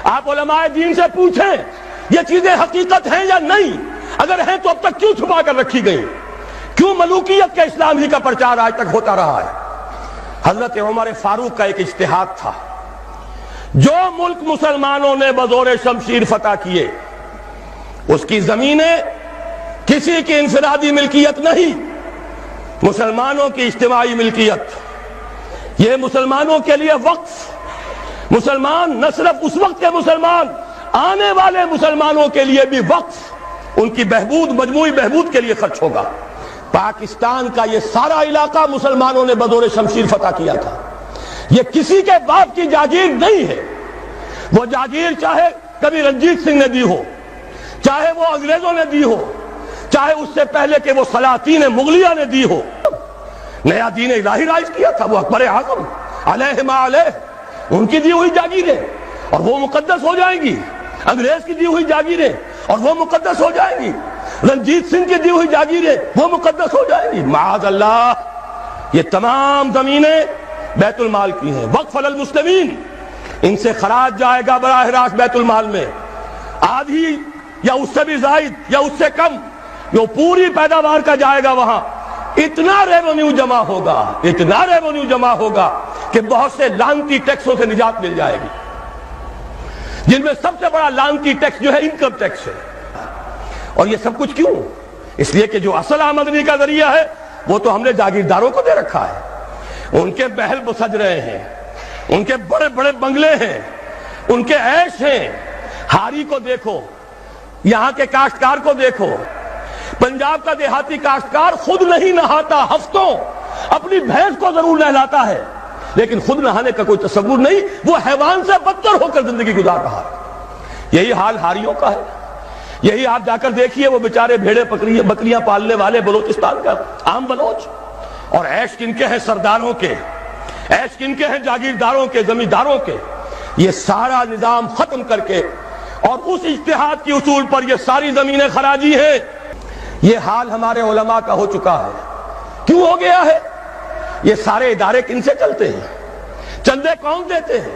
آپ علماء دین سے پوچھیں یہ چیزیں حقیقت ہیں یا نہیں، اگر ہیں تو اب تک کیوں چھپا کر رکھی گئی؟ کیوں ملوکیت کا اسلام ہی کا پرچار آج تک ہوتا رہا ہے؟ حضرت عمر فاروق کا ایک اجتہاد تھا، جو ملک مسلمانوں نے بزور شمشیر فتح کیے اس کی زمینیں کسی کی انفرادی ملکیت نہیں، مسلمانوں کی اجتماعی ملکیت، یہ مسلمانوں کے لیے وقف، مسلمان نہ صرف اس وقت کے مسلمان، آنے والے مسلمانوں کے لیے بھی وقف، ان کی بہبود، مجموعی بہبود کے لیے خرچ ہوگا۔ پاکستان کا یہ سارا علاقہ مسلمانوں نے بزور شمشیر فتح کیا تھا، یہ کسی کے باپ کی جاگیر نہیں ہے۔ وہ جاگیر چاہے کبھی رنجیت سنگھ نے دی ہو، چاہے وہ انگریزوں نے دی ہو، چاہے اس سے پہلے کہ وہ سلاطین مغلیہ نے دی ہو، نیا دین الہی رائج کیا تھا وہ اکبر اعظم علیہ ما علیہ، ان کی دی ہوئی جاگیریں اور وہ مقدس ہو جائیں گی، انگریز کی دی ہوئی جاگیریں اور وہ مقدس ہو جائیں گی، رنجیت سنگھ کی دی ہوئی جاگیریں وہ مقدس ہو جائیں گی۔ معاذ اللہ، یہ تمام زمینیں بیت المال کی ہیں، وقف للمسلمین، ان سے خراج جائے گا براہ راست بیت المال میں، آدھی یا اس سے بھی زائد یا اس سے کم، جو پوری پیداوار کا جائے گا وہاں، اتنا ریونیو جمع ہوگا، اتنا ریونیو جمع ہوگا کہ بہت سے لعنتی ٹیکسوں سے نجات مل جائے گی، جن میں سب سے بڑا لعنتی ٹیکس جو ہے انکم ٹیکس ہے۔ اور یہ سب کچھ کیوں؟ اس لیے کہ جو اصل آمدنی کا ذریعہ ہے وہ تو ہم نے جاگیرداروں کو دے رکھا ہے، ان کے محل سج رہے ہیں، ان کے بڑے بڑے بنگلے ہیں، ان کے عیش ہیں۔ ہاری کو دیکھو، یہاں کے کاشتکار کو دیکھو، پنجاب کا دیہاتی کاشتکار خود نہیں نہاتا، ہفتوں اپنی بھینس کو ضرور نہلاتا ہے، لیکن خود نہانے کا کوئی تصور نہیں، وہ حیوان سے بدتر ہو کر زندگی گزار رہا ہے۔ یہی حال ہاریوں کا ہے، یہی آپ جا کر دیکھیے وہ بیچارے بھیڑے بکریاں پالنے والے بلوچستان کا عام بلوچ، اور عیش کن کے ہیں سرداروں کے، عیش کن کے ہیں جاگیرداروں کے، زمینداروں کے۔ یہ سارا نظام ختم کر کے اور اس اجتہاد کی اصول پر یہ ساری زمینیں خراجی ہیں۔ یہ حال ہمارے علماء کا ہو چکا ہے۔ کیوں ہو گیا ہے؟ یہ سارے ادارے کن سے چلتے ہیں؟ چندے کون دیتے ہیں؟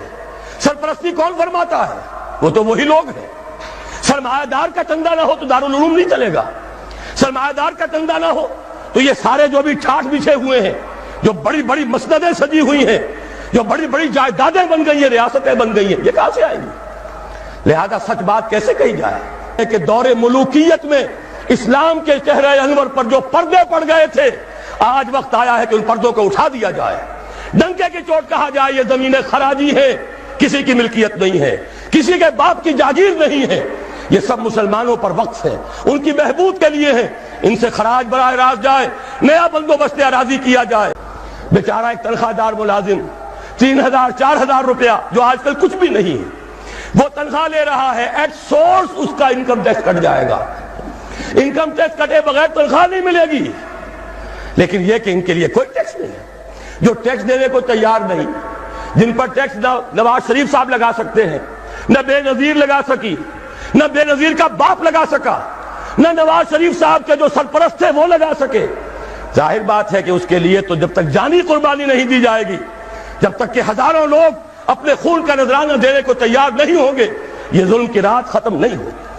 سرپرستی کون فرماتا ہے؟ وہ تو وہی لوگ ہیں۔ سرمایہ دار کا چندہ نہ ہو تو دارالعلوم نہیں چلے گا، سرمایہ دار کا چندہ نہ ہو تو یہ سارے جو بھی ٹھاٹ بچھے ہوئے ہیں، جو بڑی بڑی مسندیں سجی ہوئی ہیں، جو بڑی بڑی جائیدادیں بن گئی ہیں، ریاستیں بن گئی ہیں، یہ کہاں سے آئیں گی؟ لہذا سچ بات کیسے کہی جائے کہ دور ملوکیت میں اسلام کے چہرے انور پر جو پردے پڑ گئے تھے، آج وقت آیا ہے کہ ان پردوں کو اٹھا دیا جائے، ڈنکے کی چوٹ کہا جائے یہ زمینیں خراجی ہیں، کسی کی ملکیت نہیں ہے، کسی کے باپ کی جاگیر نہیں ہے، یہ سب مسلمانوں پر وقف ہے، ان کی بہبود کے لیے ہے، ان سے خراج براہ راست جائے، نیا بندوبست اراضی کیا جائے۔ بیچارہ ایک تنخواہ دار ملازم 3000 4000 روپیہ جو آج کل کچھ بھی نہیں ہے، وہ تنخواہ لے رہا ہے، ایٹ سورس اس کا انکم ٹیکس کٹ جائے گا، انکم ٹیکس کٹے بغیر تنخواہ نہیں ملے گی۔ لیکن یہ کہ ان کے لیے کوئی ٹیکس نہیں ہے، جو ٹیکس دینے کو تیار نہیں، جن پر ٹیکس نواز شریف صاحب لگا سکتے ہیں، نہ بے نظیر لگا سکی، نہ بے نظیر کا باپ لگا سکا، نہ نواز شریف صاحب کے جو سرپرست تھے وہ لگا سکے۔ ظاہر بات ہے کہ اس کے لیے تو جب تک جانی قربانی نہیں دی جائے گی، جب تک کہ ہزاروں لوگ اپنے خون کا نذرانہ دینے کو تیار نہیں ہوں گے، یہ ظلم کی رات ختم نہیں ہوگی۔